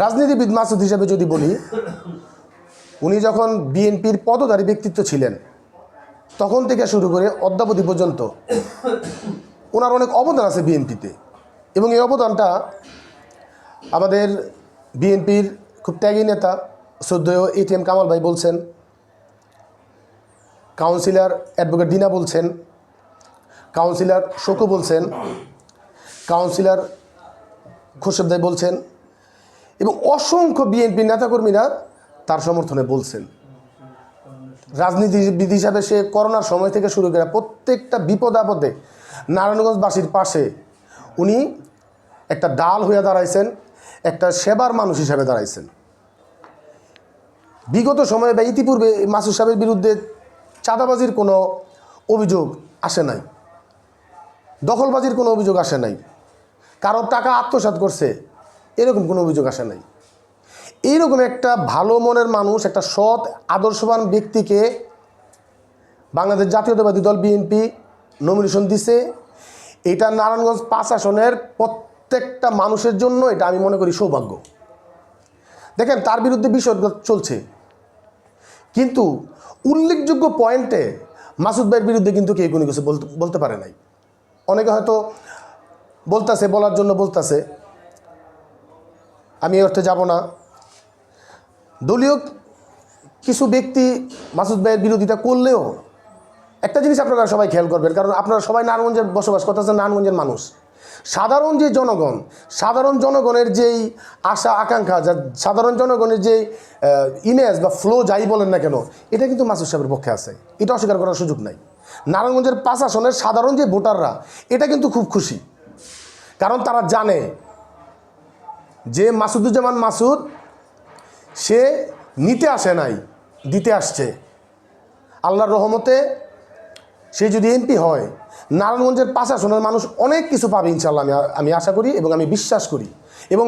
রাজনীতিবিদ মাসুদ হিসেবে যদি বলি, উনি যখন বিএনপির পদধারী ব্যক্তিত্ব ছিলেন তখন থেকে শুরু করে অদ্যাবধি পর্যন্ত ওনার অনেক অবদান আছে বিএনপিতে, এবং এই অবদানটা আমাদের বিএনপির খুব ত্যাগী নেতা শ্রদ্ধেয় এটিএম কামাল ভাই বলছেন, কাউন্সিলর অ্যাডভোকেট দিনা বলছেন, কাউন্সিলর শোকু বলছেন, কাউন্সিলর খোরশেদ ভাই বলছেন, এবং অসংখ্য বিএনপি নেতাকর্মীরা তার সমর্থনে বলছেন। রাজনীতিবিদ হিসাবে সে করোনার সময় থেকে শুরু করে প্রত্যেকটা বিপদ আপদে নারায়ণগঞ্জবাসীর পাশে উনি একটা ডাল হয়ে দাঁড়াইছেন, একটা সেবার মানুষ হিসাবে দাঁড়াইছেন। বিগত সময়ে বা ইতিপূর্বে মাসুদ সাহেবের বিরুদ্ধে চাঁদাবাজির কোনো অভিযোগ আসে নাই, দখলবাজির কোনো অভিযোগ আসে নাই, কারোর টাকা আত্মসাৎ করছে এরকম কোনো অভিযোগ আসে নাই। এইরকম একটা ভালো মনের মানুষ, একটা সৎ আদর্শবান ব্যক্তিকে বাংলাদেশ জাতীয়তাবাদী দল বিএনপি নমিনেশন দিছে। এটা নারায়ণগঞ্জ 5 আসনের প্রত্যেকটা মানুষের জন্য এটা আমি মনে করি সৌভাগ্য। দেখেন, তার বিরুদ্ধে বিষয় চলছে, কিন্তু উল্লেখযোগ্য পয়েন্টে মাসুদ ভাইয়ের বিরুদ্ধে কিন্তু কেউ কোনো কিছু বলতে পারে নাই। অনেকে হয়তো বলতেছে, বলার জন্য বলতেছে, আমি এই অর্থে যাব না। দলীয় কিছু ব্যক্তি মাসুদ ভাইয়ের বিরোধিতা করলেও একটা জিনিস আপনারা সবাই খেয়াল করবেন, কারণ আপনারা সবাই নারায়ণগঞ্জে বসবাস করতেছেন, নারায়ণগঞ্জের মানুষ। সাধারণ যে জনগণ, সাধারণ জনগণের যেই আশা আকাঙ্ক্ষা, সাধারণ জনগণের যে ইমেজ বা ফ্লো যাই বলেন না কেন, এটা কিন্তু মাসুদ সাহেবের পক্ষে আছে, এটা অস্বীকার করার সুযোগ নাই। নারায়ণগঞ্জের 5 আসনের সাধারণ যে ভোটাররা এটা কিন্তু খুব খুশি, কারণ তারা জানে যে মাসুদুজ্জামান মাসুদ সে নিতে আসে নাই, দিতে আসছে। আল্লাহর রহমতে সে যদি এমপি হয়, নারায়ণগঞ্জের 5 আসনের মানুষ অনেক কিছু পাবে ইনশাআল্লাহ, আমি আশা করি এবং আমি বিশ্বাস করি। এবং